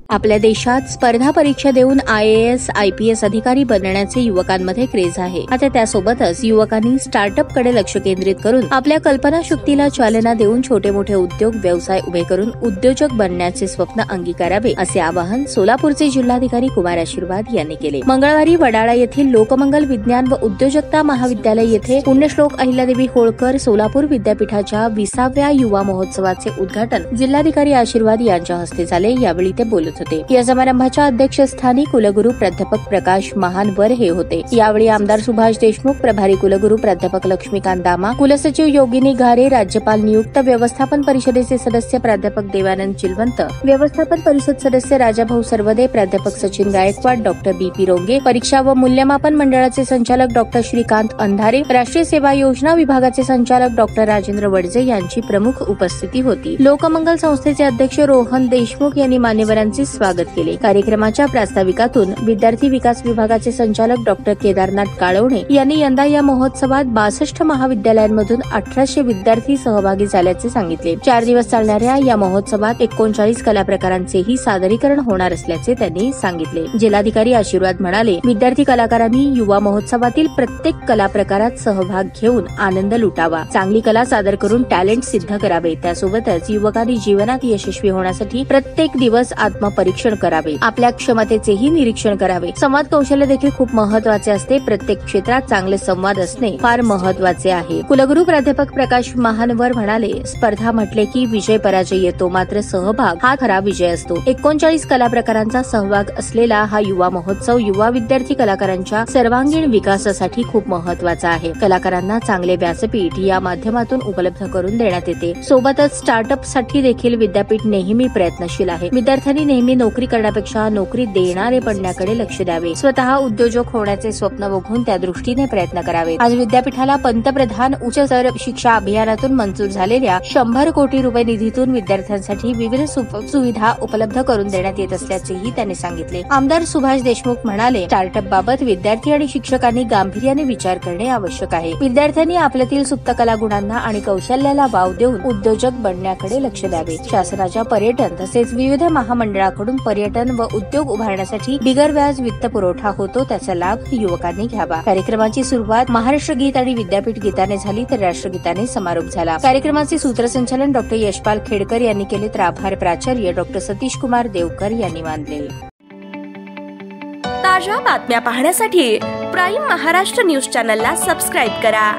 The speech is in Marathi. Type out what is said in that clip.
आपल्या देशात स्पर्धा परीक्षा देऊन IAS, IPS अधिकारी बनण्याचे युवकांमध्ये क्रेज आहे। आता त्यासोबतच युवकांनी स्टार्टअप कडे लक्ष केंद्रित करून आपल्या कल्पनाशक्तीला चालना देऊन छोटे मोठे उद्योग व्यवसाय उभे करून उद्योजक बनण्याचे स्वप्न अंगीकारावे असे आवाहन सोलापूरचे जिल्हाधिकारी कुमार आशीर्वाद यांनी केले। मंगळवारी वडाळा येथील लोकमंगल विज्ञान व उद्योजकता महाविद्यालय येथे पुण्यश्लोक अहिल्यादेवी होळकर सोलापूर विद्यापीठाच्या 20व्या युवा महोत्सवाचे उद्घाटन जिल्हाधिकारी आशीर्वाद यांच्या हस्ते झाले। यावेळी ते बोलत होते। या समारंभाच्या अध्यक्षस्थानी कुलगुरू प्राध्यापक प्रकाश महानवर हे होते। यावेळी आमदार सुभाष देशमुख, प्रभारी कुलगुरू प्राध्यापक लक्ष्मीकांत दामा, कुलसचिव योगिनी घारे, राज्यपाल नियुक्त, व्यवस्थापन परिषदेचे सदस्य प्राध्यापक देवानंद चिलवंत, व्यवस्थापन परिषद सदस्य राजाभाऊ सर्वदे, प्राध्यापक सचिन गायकवाड, डॉक्टर BP रोंगे, परीक्षा व मूल्यमापन मंडळाचे संचालक डॉक्टर श्रीकांत अंधारे, राष्ट्रीय सेवा योजना विभागाचे संचालक डॉक्टर राजेंद्र वडजे यांची प्रमुख उपस्थिती होती। लोकमंगल संस्थेचे अध्यक्ष रोहन देशमुख यांनी मान्यवरांचे स्वागत केले। कार्यक्रमाच्या प्रास्ताविकातून विद्यार्थी विकास विभागाचे संचालक डॉक्टर केदारनाथ काळवणे यांनी यंदा या महोत्सवात 62 महाविद्यालयांमधून 1800 विद्यार्थी सहभागी झाल्याचे सांगितले। 4 दिवस चालणाऱ्या या महोत्सवात 39 कला प्रकारांचेही सादरीकरण होणार असल्याचे त्यांनी सांगितले। जिल्हाधिकारी आशीर्वाद म्हणाले, विद्यार्थी कलाकारांनी युवा महोत्सवातील प्रत्येक कला प्रकारात सहभाग घेऊन आनंद लुटावा, चांगली कला सादर करून टॅलेंट सिद्ध करावे। त्यासोबतच युवकांनी जीवनात यशस्वी होण्यासाठी प्रत्येक दिवस आत्मपरीक्षण करावे, आपल्या क्षमतेचेही निरीक्षण करावे। संवाद कौशल्य देखील खूप महत्त्वाचे असते। प्रत्येक क्षेत्रात चांगले संवाद असणे फार महत्त्वाचे आहे। कुलगुरू प्राध्यापक प्रकाश महानवर म्हणाले, स्पर्धा म्हटले की विजय पराजय येतो, मात्र सहभाग हा खरा विजय असतो। 39 कला प्रकारांचा सहभाग असलेला हा युवा महोत्सव युवा विद्यार्थी कलाकारांच्या सर्वांगीण विकासासाठी खूप महत्त्वाचा आहे। कलाकारांना चांगले व्यासपीठ या माध्यमातून उपलब्ध करून देण्यात येते। सोबतच स्टार्टअप साठी देखील विद्यापीठ नेहमी प्रयत्नशील आहे। विद्यार्थ्यांनी नेहमी नोकरी करण्यापेक्षा नोकरी देणारे बनण्याकडे लक्ष द्यावे, स्वतः उद्योजक होण्याचे स्वप्न बघून त्या दृष्टीने प्रयत्न करावे। आज विद्यापीठाला पंतप्रधान उच्च स्तर शिक्षा अभियानातून मंजूर झालेल्या 100 कोटी रुपये निधीतून विद्यार्थ्यांसाठी विविध सुविधा उपलब्ध करून देण्यात येत असल्याचेही त्यांनी सांगितले। आमदार सुभाष देशमुख म्हणाले, स्टार्टअप बाबत विद्यार्थी आणि शिक्षकांनी गांभीर्याने विचार करणे आवश्यक आहे। विद्यार्थ्यांनी आपल्यातील सुप्त कलागुणांना आणि कौशल्याला वाव देऊन उद्योजक बनण्याकडे लक्ष द्यावे। शासनाच्या पर्यटन तसेच विविध महामंडळाकडून पर्यटन व उद्योग उभारण्यासाठी बिगर व्याज वित्त पुरवठा होतो, त्याचा लाभ युवकांनी घ्यावा। कार्यक्रमाची सुरुवात महाराष्ट्र गीत आणि विद्यापीठ गीताने झाली, तर राष्ट्रगीताने समारोप झाला। कार्यक्रमाचे सूत्रसंचालन डॉक्टर यशपाल खेडकर यांनी केले, तर आभार प्राचार्य डॉक्टर सतीश कुमार देवकर यांनी मानले। ताज्या बातम्या पाहण्यासाठी प्राईम महाराष्ट्र न्यूज चॅनलला सबस्क्राईब करा।